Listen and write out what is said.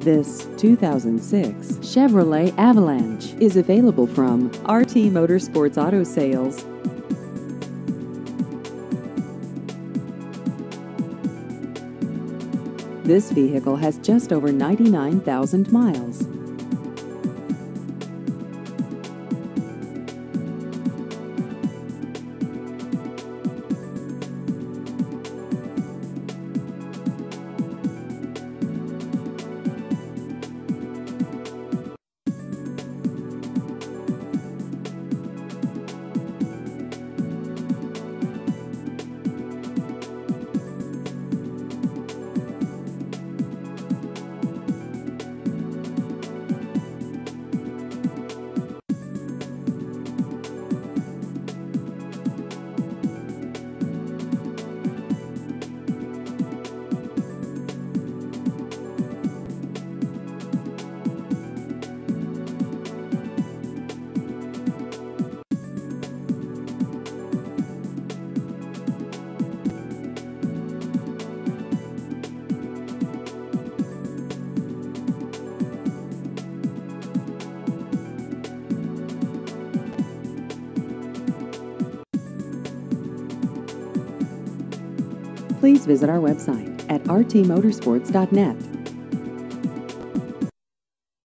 This 2006 Chevrolet Avalanche is available from RT Motorsports Auto Sales. This vehicle has just over 99,000 miles. Please visit our website at rtmotorsports.net.